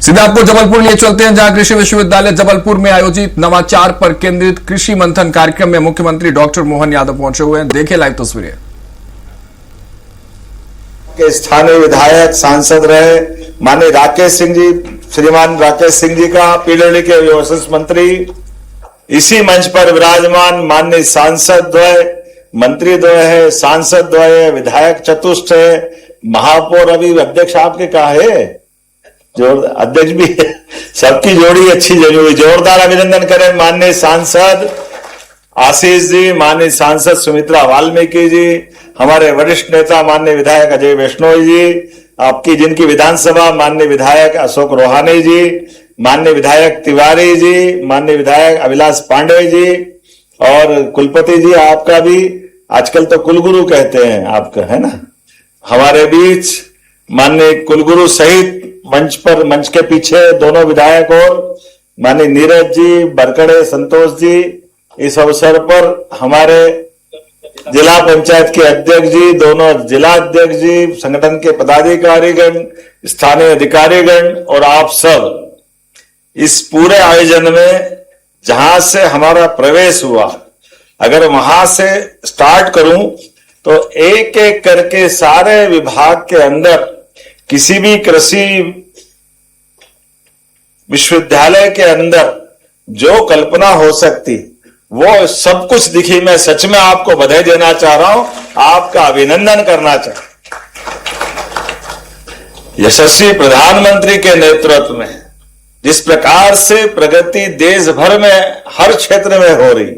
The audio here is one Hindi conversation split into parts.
सीधा आपको जबलपुर लिए चलते हैं, जहां कृषि विश्वविद्यालय जबलपुर में आयोजित नवाचार पर केंद्रित कृषि मंथन कार्यक्रम में मुख्यमंत्री डॉक्टर मोहन यादव पहुंचे हुए हैं। देखिए लाइव तस्वीरें। के स्थानीय विधायक सांसद रहे माननीय राकेश सिंह जी, श्रीमान राकेश सिंह जी का पीडब्ल्यूडी के विशेष मंत्री, इसी मंच पर विराजमान माननीय सांसद द्वय, मंत्री द्वय है, सांसद द्वय, विधायक चतुष्ट है, महापौर अभी अध्यक्ष आपके कहा है, अध्यक्ष भी है, सबकी जोड़ी अच्छी जमी हुई। जोरदार अभिनंदन करें माननीय सांसद आशीष जी, माननीय सांसद सुमित्रा वाल्मीकि जी, हमारे वरिष्ठ नेता माननीय विधायक अजय वैष्णोई जी, आपकी जिनकी विधानसभा माननीय विधायक अशोक रोहानी जी, माननीय विधायक तिवारी जी, माननीय विधायक अभिलाष पांडे जी, और कुलपति जी आपका भी आजकल तो कुलगुरु कहते हैं आपका, है ना, हमारे बीच माननीय कुलगुरु सहित मंच के पीछे दोनों विधायक और माननीय नीरज जी, बरकड़े संतोष जी, इस अवसर पर हमारे जिला पंचायत के अध्यक्ष जी, दोनों जिला अध्यक्ष जी, संगठन के पदाधिकारीगण, स्थानीय अधिकारीगण और आप सब इस पूरे आयोजन में जहां से हमारा प्रवेश हुआ, अगर वहां से स्टार्ट करूं तो एक एक करके सारे विभाग के अंदर किसी भी कृषि विश्वविद्यालय के अंदर जो कल्पना हो सकती वो सब कुछ दिखी। मैं सच में आपको बधाई देना चाह रहा हूं, आपका अभिनंदन करना चाह रहा हूं। यशस्वी प्रधानमंत्री के नेतृत्व में जिस प्रकार से प्रगति देश भर में हर क्षेत्र में हो रही,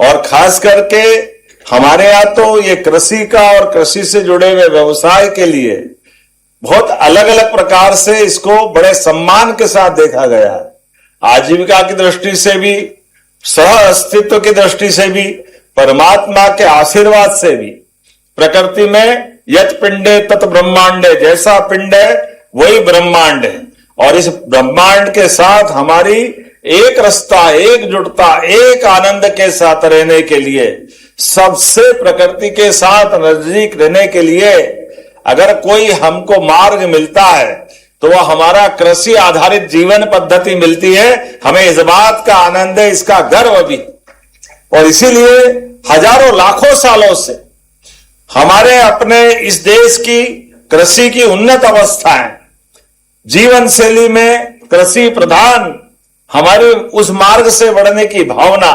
और खास करके हमारे यहां तो ये कृषि का और कृषि से जुड़े हुए व्यवसाय के लिए बहुत अलग अलग प्रकार से इसको बड़े सम्मान के साथ देखा गया है। आजीविका की दृष्टि से भी, सह अस्तित्व की दृष्टि से भी, परमात्मा के आशीर्वाद से भी। प्रकृति में यत पिंडे तत् ब्रह्मांडे, जैसा पिंड है वही ब्रह्मांड है, और इस ब्रह्मांड के साथ हमारी एक रास्ता, एकजुटता, एक आनंद के साथ रहने के लिए, सबसे प्रकृति के साथ नजदीक रहने के लिए अगर कोई हमको मार्ग मिलता है तो वह हमारा कृषि आधारित जीवन पद्धति मिलती है। हमें इस बात का आनंद है, इसका गर्व भी, और इसीलिए हजारों लाखों सालों से हमारे अपने इस देश की कृषि की उन्नत अवस्थाएं, जीवन शैली में कृषि प्रधान हमारी उस मार्ग से बढ़ने की भावना,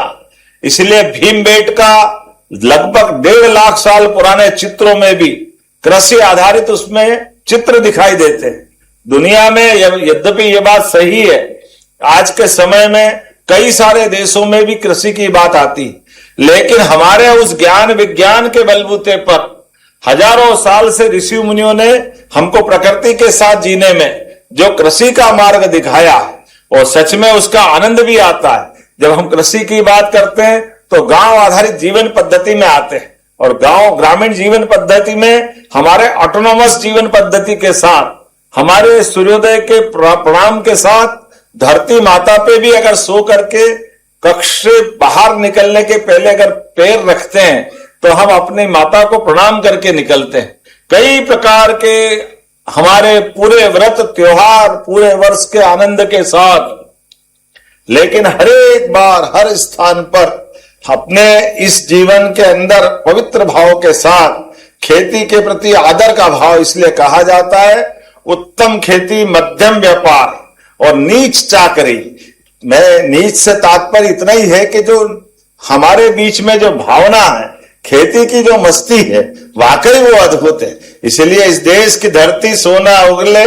इसलिए भीमबेटका लगभग 1.5 लाख साल पुराने चित्रों में भी कृषि आधारित उसमें चित्र दिखाई देते हैं। दुनिया में यद्यपि यह बात सही है, आज के समय में कई सारे देशों में भी कृषि की बात आती, लेकिन हमारे उस ज्ञान विज्ञान के बलबूते पर हजारों साल से ऋषि मुनियों ने हमको प्रकृति के साथ जीने में जो कृषि का मार्ग दिखाया है, और सच में उसका आनंद भी आता है। जब हम कृषि की बात करते हैं तो गांव आधारित जीवन पद्धति में आते हैं, और गांव ग्रामीण जीवन पद्धति में हमारे ऑटोनोमस जीवन पद्धति के साथ, हमारे सूर्योदय के प्रणाम के साथ, धरती माता पे भी अगर सो करके कक्ष से बाहर निकलने के पहले अगर पैर रखते हैं तो हम अपनी माता को प्रणाम करके निकलते हैं। कई प्रकार के हमारे पूरे व्रत त्योहार पूरे वर्ष के आनंद के साथ, लेकिन हर एक बार हर स्थान पर अपने इस जीवन के अंदर पवित्र भाव के साथ खेती के प्रति आदर का भाव, इसलिए कहा जाता है उत्तम खेती मध्यम व्यापार और नीच चाकरी। मैं नीच से तात्पर्य इतना ही है कि जो हमारे बीच में जो भावना है, खेती की जो मस्ती है, वाकई वो अद्भुत है। इसलिए इस देश की धरती सोना उगले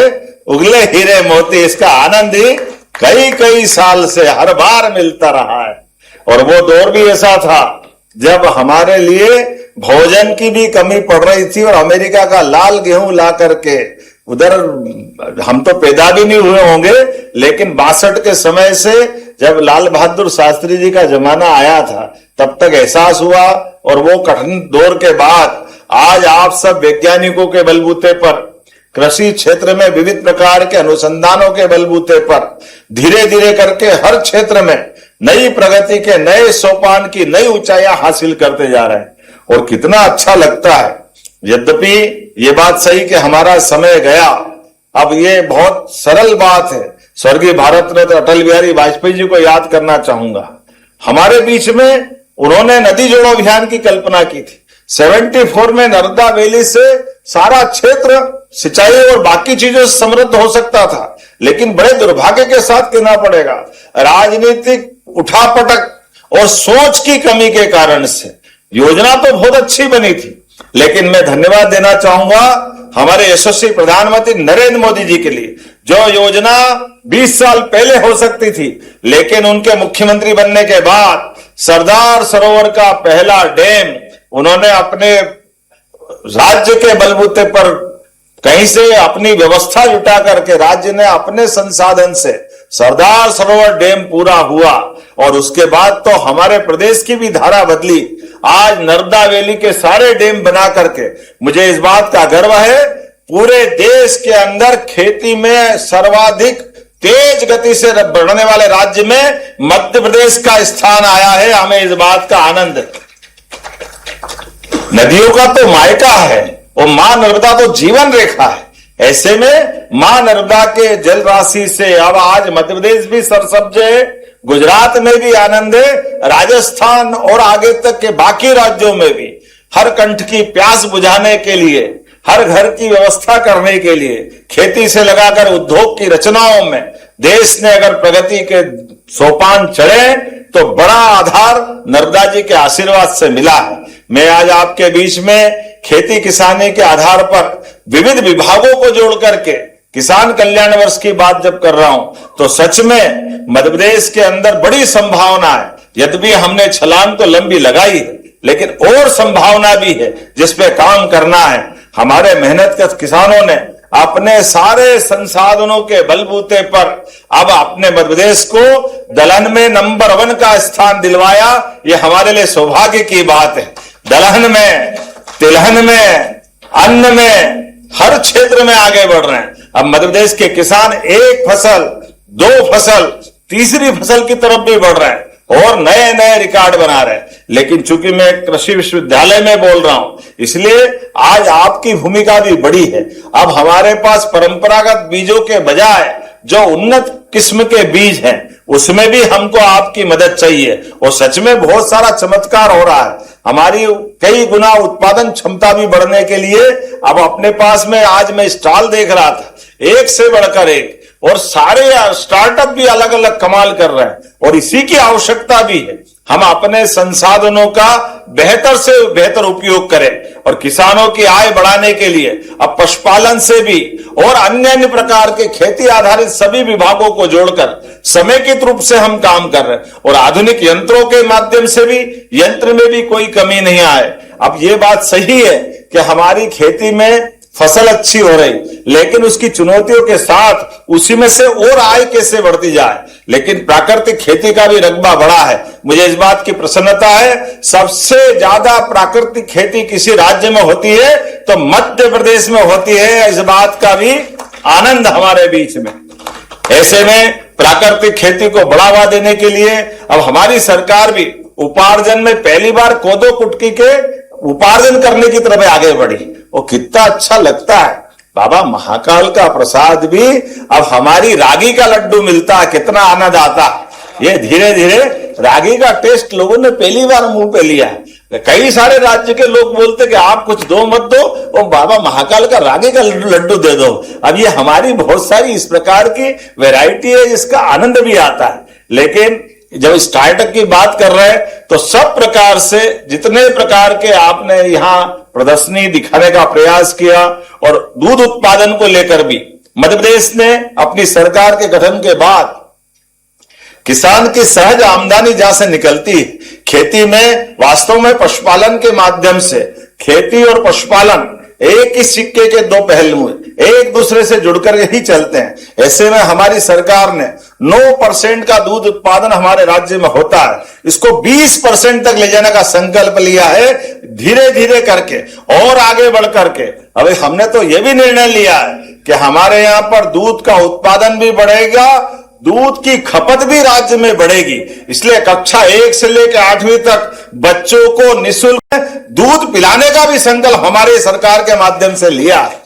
उगले हीरे मोती, इसका आनंद ही कई कई साल से हर बार मिलता रहा है। और वो दौर भी ऐसा था जब हमारे लिए भोजन की भी कमी पड़ रही थी, और अमेरिका का लाल गेहूं ला करके उधर हम तो पैदा भी नहीं हुए होंगे, लेकिन 62 के समय से जब लाल बहादुर शास्त्री जी का जमाना आया था तब तक एहसास हुआ, और वो कठिन दौर के बाद आज आप सब वैज्ञानिकों के बलबूते पर, कृषि क्षेत्र में विविध प्रकार के अनुसंधानों के बलबूते पर धीरे धीरे करके हर क्षेत्र में नई प्रगति के नए सोपान की नई ऊंचाइयां हासिल करते जा रहे हैं, और कितना अच्छा लगता है। यद्यपि ये बात सही कि हमारा समय गया, अब ये बहुत सरल बात है स्वर्गीय भारत रत्न अटल बिहारी वाजपेयी जी को याद करना चाहूंगा। हमारे बीच में उन्होंने नदी जोड़ो अभियान की कल्पना की थी। 74 में नर्मदा वैली से सारा क्षेत्र सिंचाई और बाकी चीजों से समृद्ध हो सकता था, लेकिन बड़े दुर्भाग्य के साथ कहना पड़ेगा, राजनीतिक उठापटक और सोच की कमी के कारण से योजना तो बहुत अच्छी बनी थी, लेकिन मैं धन्यवाद देना चाहूंगा हमारे यशस्वी प्रधानमंत्री नरेंद्र मोदी जी के लिए। जो योजना 20 साल पहले हो सकती थी, लेकिन उनके मुख्यमंत्री बनने के बाद सरदार सरोवर का पहला डैम उन्होंने अपने राज्य के बलबूते पर कहीं से अपनी व्यवस्था जुटा करके राज्य ने अपने संसाधन से सरदार सरोवर डैम पूरा हुआ, और उसके बाद तो हमारे प्रदेश की भी धारा बदली। आज नर्मदा वैली के सारे डैम बना करके मुझे इस बात का गर्व है, पूरे देश के अंदर खेती में सर्वाधिक तेज गति से बढ़ने वाले राज्य में मध्य प्रदेश का स्थान आया है। हमें इस बात का आनंद है। नदियों का तो मायका है और मां नर्मदा तो जीवन रेखा है। ऐसे में मां नर्मदा के जल राशि से अब आज मध्य प्रदेश भी सरसब्ज है, गुजरात में भी आनंद है, राजस्थान और आगे तक के बाकी राज्यों में भी हर कंठ की प्यास बुझाने के लिए, हर घर की व्यवस्था करने के लिए, खेती से लगाकर उद्योग की रचनाओं में देश ने अगर प्रगति के सोपान चढ़े तो बड़ा आधार नर्मदा जी के आशीर्वाद से मिला है। मैं आज आपके बीच में खेती किसानी के आधार पर विविध विभागों को जोड़ करके किसान कल्याण वर्ष की बात जब कर रहा हूं, तो सच में मध्य प्रदेश के अंदर बड़ी संभावना है। यद्यपि हमने छलांग तो लंबी लगाई है, लेकिन और संभावना भी है जिस पे काम करना है। हमारे मेहनत किसानों ने अपने सारे संसाधनों के बलबूते पर अब अपने मध्य प्रदेश को दलहन में नंबर 1 का स्थान दिलवाया। ये हमारे लिए सौभाग्य की बात है। दलहन में, तिलहन में, अन्न में, हर क्षेत्र में आगे बढ़ रहे हैं। अब मध्य प्रदेश के किसान एक फसल, 2 फसल, तीसरी फसल की तरफ भी बढ़ रहे हैं और नए नए रिकॉर्ड बना रहे हैं। लेकिन चूंकि मैं कृषि विश्वविद्यालय में बोल रहा हूं, इसलिए आज आपकी भूमिका भी बड़ी है। अब हमारे पास परंपरागत बीजों के बजाय जो उन्नत किस्म के बीज हैं, उसमें भी हमको आपकी मदद चाहिए। और सच में बहुत सारा चमत्कार हो रहा है। हमारी कई गुना उत्पादन क्षमता भी बढ़ने के लिए अब अपने पास में आज मैं स्टॉल देख रहा था, एक से बढ़कर एक, और सारे स्टार्टअप भी अलग अलग कमाल कर रहे हैं, और इसी की आवश्यकता भी है। हम अपने संसाधनों का बेहतर से बेहतर उपयोग करें और किसानों की आय बढ़ाने के लिए अब पशुपालन से भी और अन्य प्रकार के खेती आधारित सभी विभागों को जोड़कर समेकित रूप से हम काम कर रहे हैं, और आधुनिक यंत्रों के माध्यम से भी यंत्र में भी कोई कमी नहीं आए। अब ये बात सही है कि हमारी खेती में फसल अच्छी हो रही, लेकिन उसकी चुनौतियों के साथ उसी में से और आय कैसे बढ़ती जाए। लेकिन प्राकृतिक खेती का भी रकबा बढ़ा है। मुझे इस बात की प्रसन्नता है, सबसे ज्यादा प्राकृतिक खेती किसी राज्य में होती है तो मध्य प्रदेश में होती है। इस बात का भी आनंद हमारे बीच में। ऐसे में प्राकृतिक खेती को बढ़ावा देने के लिए अब हमारी सरकार भी उपार्जन में पहली बार कोदो कुटकी के उपार्जन करने की तरफ आगे बढ़ी। वो कितना अच्छा लगता है। बाबा महाकाल का प्रसाद भी अब हमारी रागी का लड्डू मिलता है, कितना आनंद आता है। ये धीरे धीरे रागी का टेस्ट लोगों ने पहली बार मुंह पे लिया है। कई सारे राज्य के लोग बोलते कि आप कुछ दो मत दो, और बाबा महाकाल का रागी का लड्डू दे दो। अब ये हमारी बहुत सारी इस प्रकार की वैरायटी है जिसका आनंद भी आता है। लेकिन जब स्टार्टअप की बात कर रहे हैं तो सब प्रकार से जितने प्रकार के आपने यहां प्रदर्शनी दिखाने का प्रयास किया, और दूध उत्पादन को लेकर भी मध्य प्रदेश ने अपनी सरकार के गठन के बाद किसान की सहज आमदनी जहां से निकलती है, खेती में वास्तव में पशुपालन के माध्यम से खेती और पशुपालन एक ही सिक्के के 2 पहलू हैं, एक दूसरे से जुड़कर ही चलते हैं। ऐसे में हमारी सरकार ने 9% का दूध उत्पादन हमारे राज्य में होता है, इसको 20% तक ले जाने का संकल्प लिया है, धीरे धीरे करके और आगे बढ़ करके। अभी हमने तो यह भी निर्णय लिया है कि हमारे यहां पर दूध का उत्पादन भी बढ़ेगा, दूध की खपत भी राज्य में बढ़ेगी। इसलिए कक्षा 1 से लेकर 8वीं तक बच्चों को निःशुल्क दूध पिलाने का भी संकल्प हमारे सरकार के माध्यम से लिया है।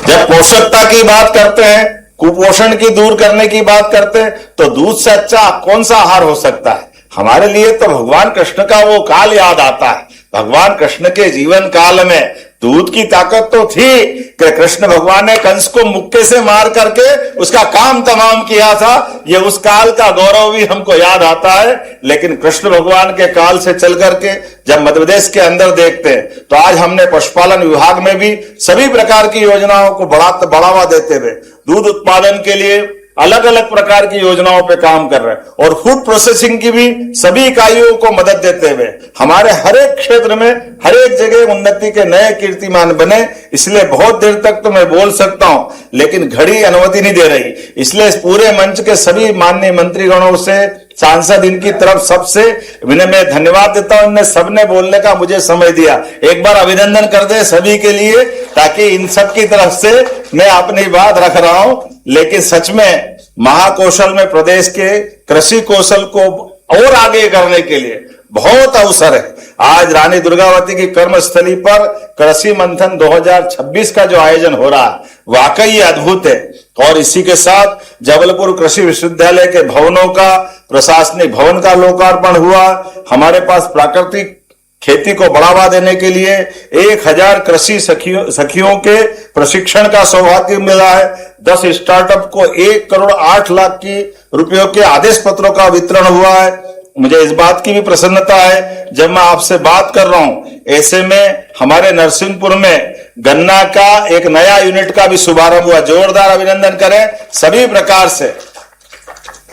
जब पोषकता की बात करते हैं कुपोषण की दूर करने की बात करते हैं, तो दूध से अच्छा कौन सा आहार हो सकता है। हमारे लिए तो भगवान कृष्ण का वो काल याद आता है। भगवान कृष्ण के जीवन काल में दूध की ताकत तो थी कि कृष्ण भगवान ने कंस को मुक्के से मार करके उसका काम तमाम किया था। ये उस काल का गौरव भी हमको याद आता है। लेकिन कृष्ण भगवान के काल से चल करके जब मध्य प्रदेश के अंदर देखते हैं, तो आज हमने पशुपालन विभाग में भी सभी प्रकार की योजनाओं को बढ़ावा देते हुए दूध उत्पादन के लिए अलग अलग प्रकार की योजनाओं पे काम कर रहे हैं और फूड प्रोसेसिंग की भी सभी इकाइयों को मदद देते हुए हमारे हर एक क्षेत्र में हर एक जगह उन्नति के नए कीर्तिमान बने। इसलिए बहुत देर तक तो मैं बोल सकता हूं, लेकिन घड़ी अनुमति नहीं दे रही। इसलिए इस पूरे मंच के सभी माननीय मंत्रीगणों से, सांसद, इनकी तरफ सबसे मैं धन्यवाद देता हूं। इनने सबने बोलने का मुझे समय दिया। एक बार अभिनंदन कर दे सभी के लिए, ताकि इन सब की तरफ से मैं अपनी बात रख रहा हूं। लेकिन सच में महाकौशल में प्रदेश के कृषि कौशल को और आगे करने के लिए बहुत अवसर है। आज रानी दुर्गावती की कर्मस्थली पर कृषि मंथन 2026 का जो आयोजन हो रहा है, वाकई अद्भुत है। और इसी के साथ जबलपुर कृषि विश्वविद्यालय के भवनों का, प्रशासनिक भवन का लोकार्पण हुआ। हमारे पास प्राकृतिक खेती को बढ़ावा देने के लिए 1000 कृषि सखियों के प्रशिक्षण का सौभाग्य मिला है। 10 स्टार्टअप को 1 करोड़ 8 लाख की रुपयों के आदेश पत्रों का वितरण हुआ है। मुझे इस बात की भी प्रसन्नता है, जब मैं आपसे बात कर रहा हूं, ऐसे में हमारे नरसिंहपुर में गन्ना का एक नया यूनिट का भी शुभारंभ हुआ। जोरदार अभिनंदन करें सभी प्रकार से।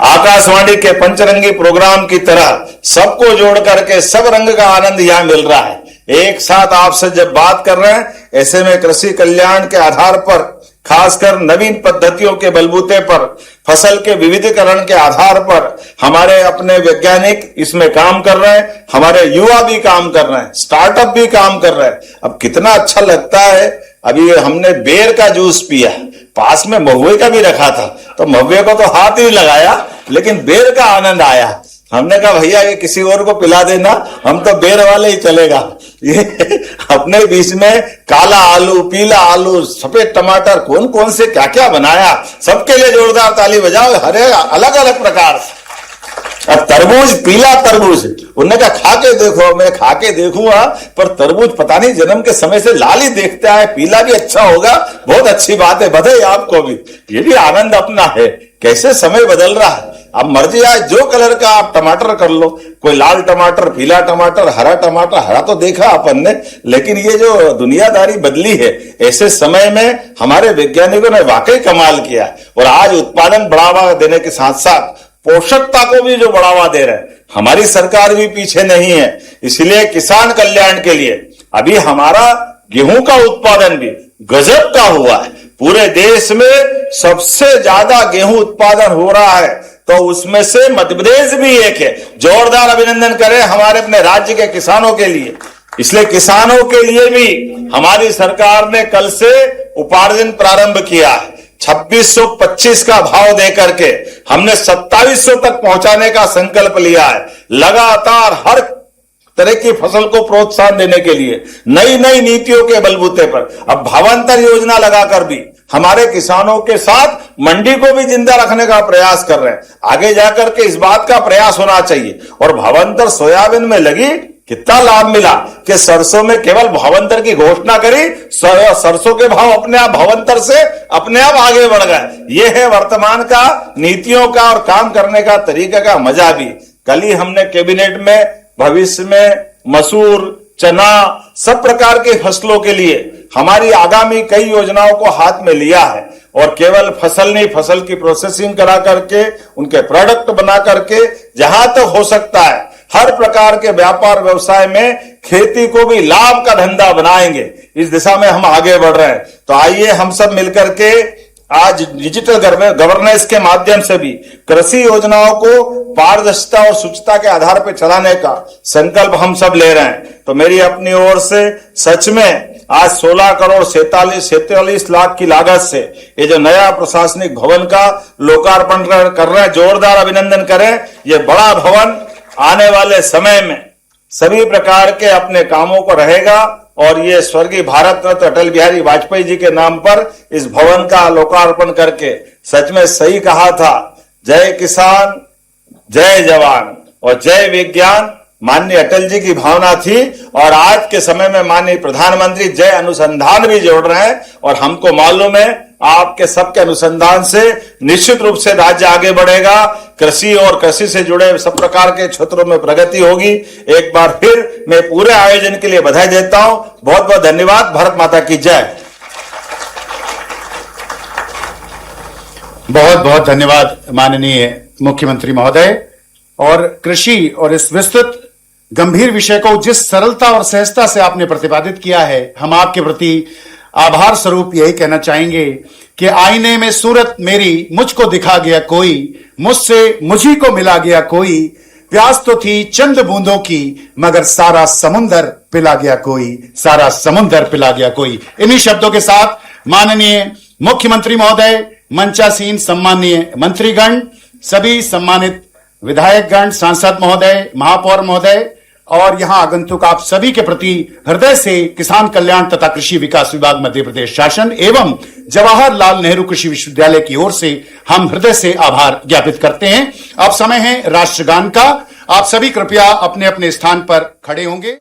आकाशवाणी के पंचरंगी प्रोग्राम की तरह सबको जोड़ करके सब रंग का आनंद यहां मिल रहा है। एक साथ आपसे जब बात कर रहे हैं, ऐसे में कृषि कल्याण के आधार पर, खासकर नवीन पद्धतियों के बलबूते पर, फसल के विविधीकरण के आधार पर हमारे अपने वैज्ञानिक इसमें काम कर रहे हैं, हमारे युवा भी काम कर रहे हैं, स्टार्टअप भी काम कर रहे हैं। अब कितना अच्छा लगता है। अभी हमने बेर का जूस पिया, पास में महुए का भी रखा था, तो महुए को तो हाथ ही लगाया, लेकिन बेर का आनंद आया। हमने कहा भैया ये किसी और को पिला देना, हम तो बेर वाले ही चलेगा। ये अपने बीच में काला आलू, पीला आलू, सफेद टमाटर, कौन कौन से क्या क्या बनाया। सबके लिए जोरदार ताली बजाओ। हर अलग अलग प्रकार। अब तरबूज, पीला तरबूज, उन्होंने कहा खा के देखो। मैं खा के देखूंगा, पर तरबूज पता नहीं जन्म के समय से लाल ही देखता है। पीला भी अच्छा होगा, बहुत अच्छी बात है, बधाई आपको भी। ये भी आनंद अपना है। कैसे समय बदल रहा है। अब मर्जी आए जो कलर का आप टमाटर कर लो, कोई लाल टमाटर, पीला टमाटर, हरा टमाटर। हरा तो देखा अपन ने, लेकिन ये जो दुनियादारी बदली है, ऐसे समय में हमारे वैज्ञानिकों ने वाकई कमाल किया। और आज उत्पादन बढ़ावा देने के साथ साथ पोषकता को भी जो बढ़ावा दे रहे हैं, हमारी सरकार भी पीछे नहीं है। इसलिए किसान कल्याण के लिए अभी हमारा गेहूं का उत्पादन भी गजब का हुआ है। पूरे देश में सबसे ज्यादा गेहूं उत्पादन हो रहा है, तो उसमें से मध्य प्रदेश भी एक है। जोरदार अभिनंदन करें हमारे अपने राज्य के किसानों के लिए। इसलिए किसानों के लिए भी हमारी सरकार ने कल से उपार्जन प्रारंभ किया है। 2625 का भाव देकर के हमने 2700 तक पहुंचाने का संकल्प लिया है। लगातार हर तरह की फसल को प्रोत्साहन देने के लिए नई नई नीतियों के बलबूते पर अब भावांतर योजना लगाकर भी हमारे किसानों के साथ मंडी को भी जिंदा रखने का प्रयास कर रहे हैं। आगे जाकर के इस बात का प्रयास होना चाहिए। और भावांतर सोयाबीन में लगी, कितना लाभ मिला कि सरसों में केवल भावांतर की घोषणा करी, सरसों के भाव अपने आप भावांतर से अपने आप आगे बढ़ गए। ये है वर्तमान का नीतियों का और काम करने का तरीका का मजा भी। कल ही हमने कैबिनेट में भविष्य में मसूर, चना, सब प्रकार के फसलों के लिए हमारी आगामी कई योजनाओं को हाथ में लिया है। और केवल फसल नहीं, फसल की प्रोसेसिंग करा करके, उनके प्रोडक्ट बना करके जहां तक हो सकता है हर प्रकार के व्यापार व्यवसाय में खेती को भी लाभ का धंधा बनाएंगे। इस दिशा में हम आगे बढ़ रहे हैं। तो आइए हम सब मिलकर के आज डिजिटल गवर्नेंस के माध्यम से भी कृषि योजनाओं को पारदर्शिता और शुचिता के आधार पर चलाने का संकल्प हम सब ले रहे हैं। तो मेरी अपनी ओर से सच में आज 16 करोड़ 47 लाख की लागत से ये जो नया प्रशासनिक भवन का लोकार्पण कर रहे हैं, जोरदार अभिनंदन करें। ये बड़ा भवन आने वाले समय में सभी प्रकार के अपने कामों को रहेगा। और ये स्वर्गीय भारत रत्न अटल बिहारी वाजपेयी जी के नाम पर इस भवन का लोकार्पण करके सच में सही कहा था, जय किसान, जय जवान और जय विज्ञान माननीय अटल जी की भावना थी। और आज के समय में माननीय प्रधानमंत्री जय अनुसंधान भी जोड़ रहे हैं और हमको मालूम है आपके सबके अनुसंधान से निश्चित रूप से राज्य आगे बढ़ेगा, कृषि और कृषि से जुड़े सब प्रकार के क्षेत्रों में प्रगति होगी। एक बार फिर मैं पूरे आयोजन के लिए बधाई देता हूं। बहुत बहुत धन्यवाद। भारत माता की जय। बहुत बहुत धन्यवाद माननीय मुख्यमंत्री महोदय। और कृषि और इस विस्तृत गंभीर विषय को जिस सरलता और सहजता से आपने प्रतिपादित किया है, हम आपके प्रति आभार स्वरूप यही कहना चाहेंगे कि आईने में सूरत मेरी मुझको दिखा गया कोई, मुझसे मुझी को मिला गया कोई, प्यास तो थी चंद बूंदों की मगर सारा समुंदर पिला गया कोई, सारा समुंदर पिला गया कोई। इन्हीं शब्दों के साथ माननीय मुख्यमंत्री महोदय, मंचासीन सम्माननीय मंत्रीगण, सभी सम्मानित विधायकगण, सांसद महोदय, महापौर महोदय और यहां आगंतुक आप सभी के प्रति हृदय से किसान कल्याण तथा कृषि विकास विभाग मध्य प्रदेश शासन एवं जवाहरलाल नेहरू कृषि विश्वविद्यालय की ओर से हम हृदय से आभार ज्ञापित करते हैं। अब समय है राष्ट्रगान का। आप सभी कृपया अपने अपने स्थान पर खड़े होंगे।